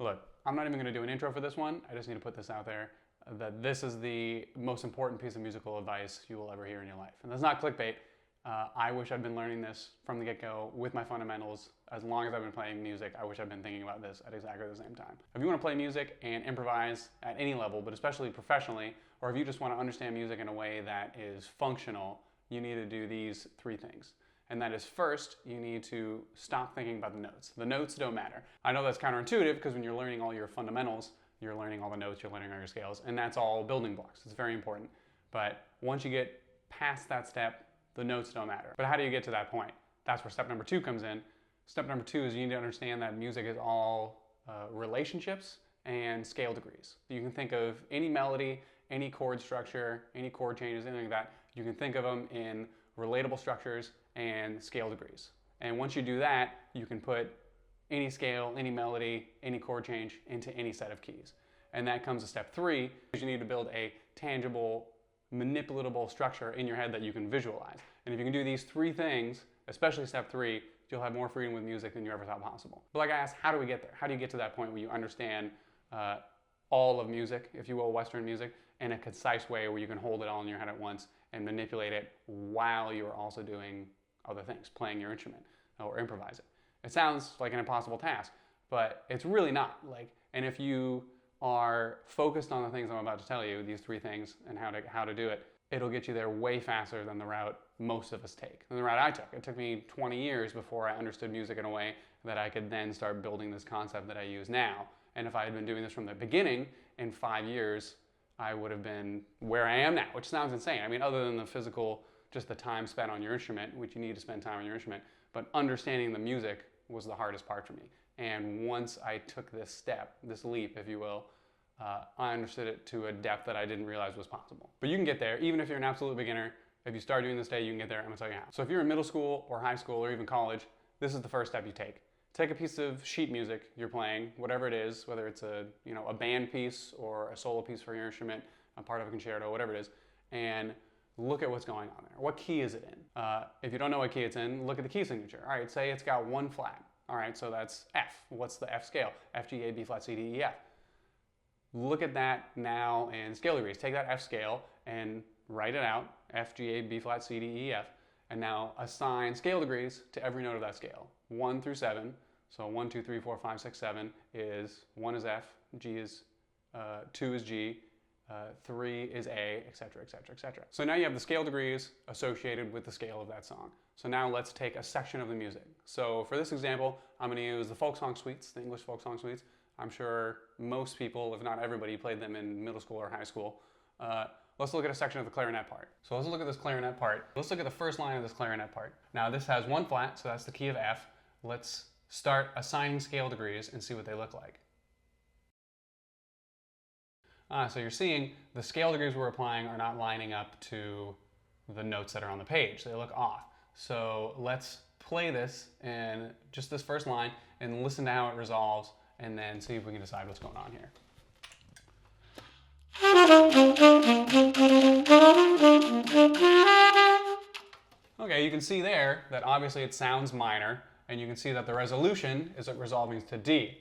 Look, I'm not even going to do an intro for this one. I just need to put this out there that this is the most important piece of musical advice you will ever hear in your life. And that's not clickbait. I wish I'd been learning this from the get-go with my fundamentals. As long as I've been playing music, I wish I'd been thinking about this at exactly the same time. If you want to play music and improvise at any level, but especially professionally, or if you just want to understand music in a way that is functional, you need to do these three things. And that is, first, you need to stop thinking about the notes. The notes don't matter. I know that's counterintuitive because when you're learning all your fundamentals, you're learning all the notes, you're learning all your scales, and that's all building blocks. It's very important. But once you get past that step, the notes don't matter. But how do you get to that point? That's where step number 2 comes in. Step number 2 is you need to understand that music is all relationships and scale degrees. You can think of any melody, any chord structure, any chord changes, anything like that. You can think of them in relatable structures and scale degrees. And once you do that, you can put any scale, any melody, any chord change into any set of keys. And that comes to step 3, is you need to build a tangible, manipulatable structure in your head that you can visualize. And if you can do these 3 things, especially step 3, you'll have more freedom with music than you ever thought possible. But like I asked, how do we get there? How do you get to that point where you understand all of music, if you will, Western music, in a concise way where you can hold it all in your head at once and manipulate it while you're also doing other things, playing your instrument or improvising? It sounds like an impossible task, but it's really not. And if you are focused on the things I'm about to tell you, these 3 things and how to do it, it'll get you there way faster than the route most of us take, than the route I took. It took me 20 years before I understood music in a way that I could then start building this concept that I use now. And if I had been doing this from the beginning, in 5 years, I would have been where I am now, which sounds insane. I mean, other than the physical, just the time spent on your instrument, which you need to spend time on your instrument, but understanding the music was the hardest part for me. And once I took this step, this leap, if you will, I understood it to a depth that I didn't realize was possible. But you can get there, even if you're an absolute beginner. If you start doing this today, you can get there. I'm gonna tell you how. So if you're in middle school or high school or even college, this is the first step you take. Take a piece of sheet music you're playing, whatever it is, whether it's a band piece or a solo piece for your instrument, a part of a concerto, whatever it is, and look at what's going on there. What key is it in? If you don't know what key it's in, look at the key signature. All right, say it's got 1 flat. All right, so that's F. What's the F scale? F, G, A, B flat, C, D, E, F. Look at that now in scale degrees. Take that F scale and write it out, F, G, A, B flat, C, D, E, F, and now assign scale degrees to every note of that scale, 1 through 7. So 1, 2, 3, 4, 5, 6, 7 is 1 is F, G is 2 is G, 3 is A, etc., etc., etc. So now you have the scale degrees associated with the scale of that song. So now let's take a section of the music. So for this example, I'm going to use the folk song suites, the English folk song suites. I'm sure most people, if not everybody, played them in middle school or high school. Let's look at a section of the clarinet part. So let's look at this clarinet part. Let's look at the first line of this clarinet part. Now this has 1 flat, so that's the key of F. Let's start assigning scale degrees and see what they look like. So you're seeing the scale degrees we're applying are not lining up to the notes that are on the page. They look off. So let's play this in just this first line and listen to how it resolves, and then see if we can decide what's going on here. Okay, you can see there that obviously it sounds minor, and you can see that the resolution is resolving to D.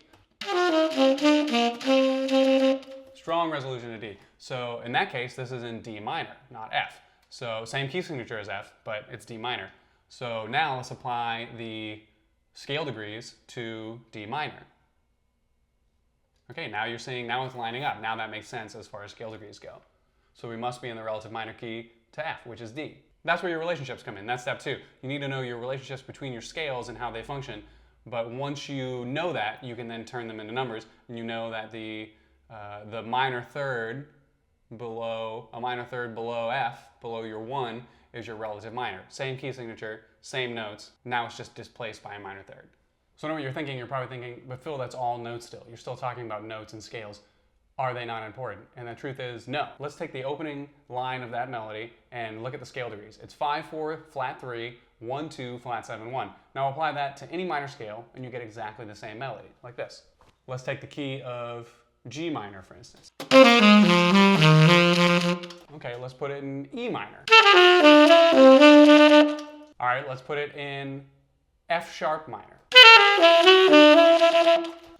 Strong resolution to D. So in that case, this is in D minor, not F. So same key signature as F, but it's D minor. So now let's apply the scale degrees to D minor. Okay, now you're seeing, now it's lining up. Now that makes sense as far as scale degrees go. So we must be in the relative minor key to F, which is D. That's where your relationships come in. That's step 2. You need to know your relationships between your scales and how they function. But once you know that, you can then turn them into numbers. And you know that the minor third below F, below your 1, is your relative minor. Same key signature, same notes. Now it's just displaced by a minor third. So I know what you're thinking. You're probably thinking, but Phil, that's all notes still. You're still talking about notes and scales. Are they not important? And the truth is, no. Let's take the opening line of that melody and look at the scale degrees. It's 5, 4, flat 3, 1, 2, flat 7, 1. Now apply that to any minor scale and you get exactly the same melody, like this. Let's take the key of G minor, for instance. Okay, let's put it in E minor. All right, let's put it in F sharp minor.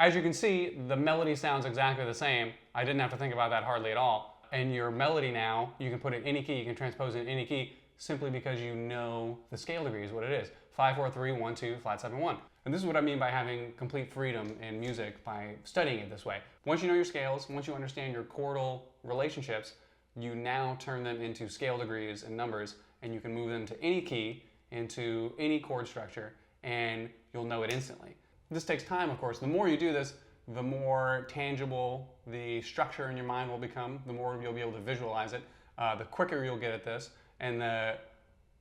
As you can see, the melody sounds exactly the same. I didn't have to think about that hardly at all. And your melody now, you can put in any key, you can transpose in any key, simply because you know the scale degree is what it is. 5, 4, 3, 1, 2, flat 7, 1. And this is what I mean by having complete freedom in music by studying it this way. Once you know your scales, once you understand your chordal relationships, you now turn them into scale degrees and numbers, and you can move them to any key, into any chord structure, and you'll know it instantly. This takes time, of course. The more you do this, the more tangible the structure in your mind will become, the more you'll be able to visualize it, the quicker you'll get at this, and the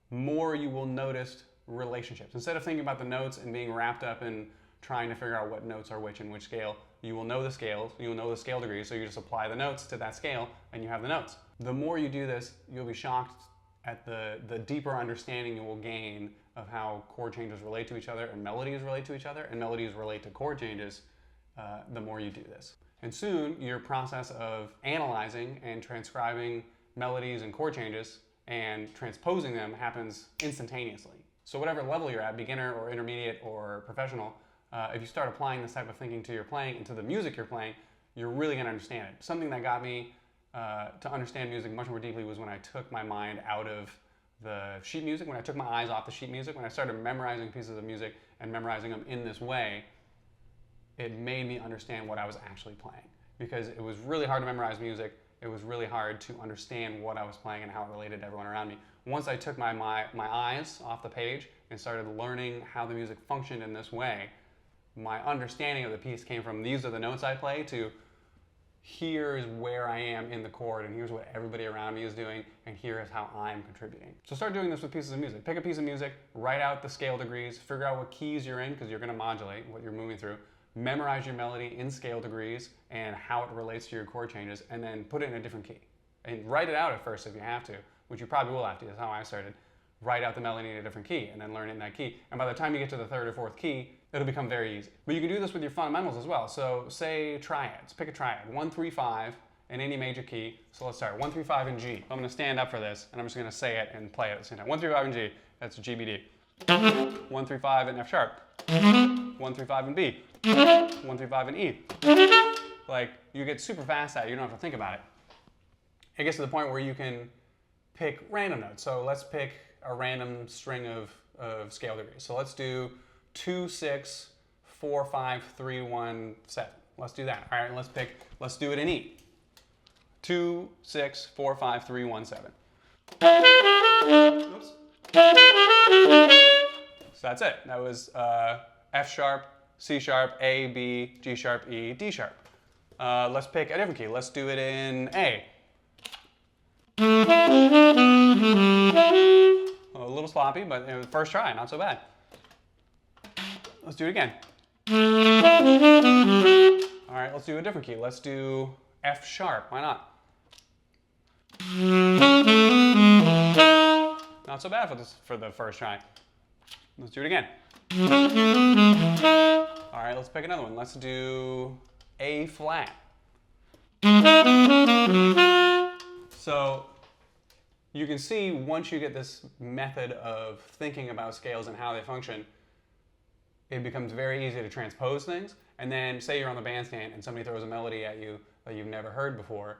more you will notice relationships. Instead of thinking about the notes and being wrapped up in trying to figure out what notes are which in which scale, you will know the scales, you will know the scale degrees, so you just apply the notes to that scale and you have the notes. The more you do this, you'll be shocked at the deeper understanding you will gain of how chord changes relate to each other and melodies relate to each other and melodies relate to chord changes the more you do this. And soon your process of analyzing and transcribing melodies and chord changes and transposing them happens instantaneously. So whatever level you're at, beginner or intermediate or professional, if you start applying this type of thinking to your playing and to the music you're playing, you're really going to understand it. Something that got me to understand music much more deeply was when I took my mind out of the sheet music, when I took my eyes off the sheet music, when I started memorizing pieces of music and memorizing them in this way, it made me understand what I was actually playing. Because it was really hard to memorize music, it was really hard to understand what I was playing and how it related to everyone around me. Once I took my eyes off the page and started learning how the music functioned in this way, my understanding of the piece came from these are the notes I play to here's where I am in the chord and here's what everybody around me is doing and here is how I'm contributing. So start doing this with pieces of music. Pick a piece of music, write out the scale degrees, figure out what keys you're in because you're going to modulate what you're moving through. Memorize your melody in scale degrees and how it relates to your chord changes, and then put it in a different key. And write it out at first if you have to, which you probably will have to. That's how I started. Write out the melody in a different key and then learn it in that key. And by the time you get to the third or fourth key, it'll become very easy. But you can do this with your fundamentals as well. So say triads. Pick a triad. 1, 3, 5 in any major key. So let's start. 1, 3, 5 in G. I'm going to stand up for this, and I'm just going to say it and play it at the same time. 1, 3, 5 in G. That's GBD. 1, 3, 5 in F sharp. 1, 3, 5 in B. 1, 3, 5 in E. Like, you get super fast at it. You don't have to think about it. It gets to the point where you can pick random notes. So let's pick a random string of scale degrees. So let's do 2, 6, 4, 5, 3, 1, 7. Let's do that. All right, let's do it in E. 2, 6, 4, 5, 3, 1, 7. Oops. So that's it. That was F sharp, C sharp, A, B, G sharp, E, D sharp. Let's pick a different key. Let's do it in A. A little sloppy, but it was first try, not so bad. Let's do it again. All right, let's do a different key. Let's do F sharp. Why not? Not so bad for the first try. Let's do it again. All right, let's pick another one. Let's do A flat. So you can see once you get this method of thinking about scales and how they function, it becomes very easy to transpose things. And then say you're on the bandstand and somebody throws a melody at you that you've never heard before.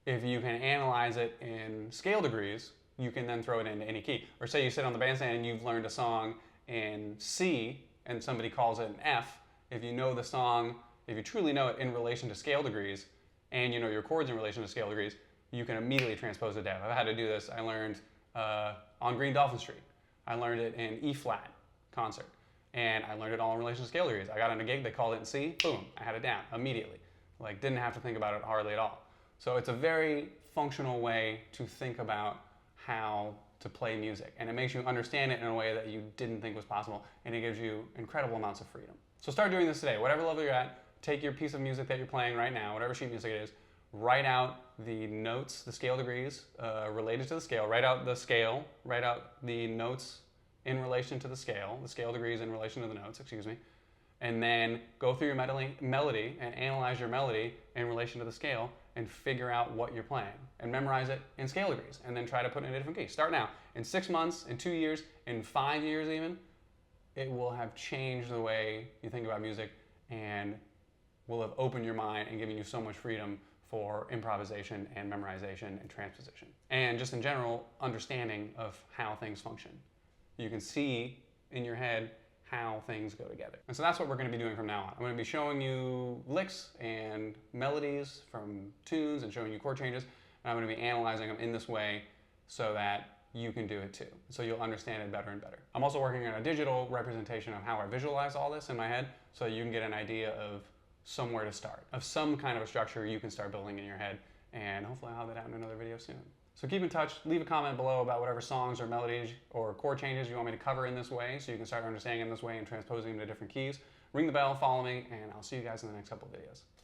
If you can analyze it in scale degrees, you can then throw it into any key. Or say you sit on the bandstand and you've learned a song in C and somebody calls it an F. If you know the song, if you truly know it in relation to scale degrees, and you know your chords in relation to scale degrees, you can immediately transpose it down. I've had to do this. I learned on Green Dolphin Street. I learned it in E flat concert. And I learned it all in relation to scale degrees. I got on a gig, they called it in C, boom, I had it down immediately. Like, didn't have to think about it hardly at all. So it's a very functional way to think about how to play music. And it makes you understand it in a way that you didn't think was possible. And it gives you incredible amounts of freedom. So start doing this today. Whatever level you're at, take your piece of music that you're playing right now, whatever sheet music it is, write out the notes, the scale degrees related to the scale. Write out the scale, write out the notes in relation to the scale degrees in relation to the notes, excuse me. And then go through your melody and analyze your melody in relation to the scale and figure out what you're playing and memorize it in scale degrees and then try to put it in a different key. Start now. In 6 months, in 2 years, in 5 years even, it will have changed the way you think about music, and will have opened your mind and given you so much freedom for improvisation and memorization and transposition. And just in general, understanding of how things function. You can see in your head how things go together. And so that's what we're going to be doing from now on. I'm going to be showing you licks and melodies from tunes and showing you chord changes. And I'm going to be analyzing them in this way so that you can do it too. So you'll understand it better and better. I'm also working on a digital representation of how I visualize all this in my head so you can get an idea of somewhere to start, of some kind of a structure you can start building in your head. And hopefully I'll have that out in another video soon. So keep in touch, leave a comment below about whatever songs or melodies or chord changes you want me to cover in this way so you can start understanding in this way and transposing into different keys. Ring the bell, follow me, and I'll see you guys in the next couple of videos.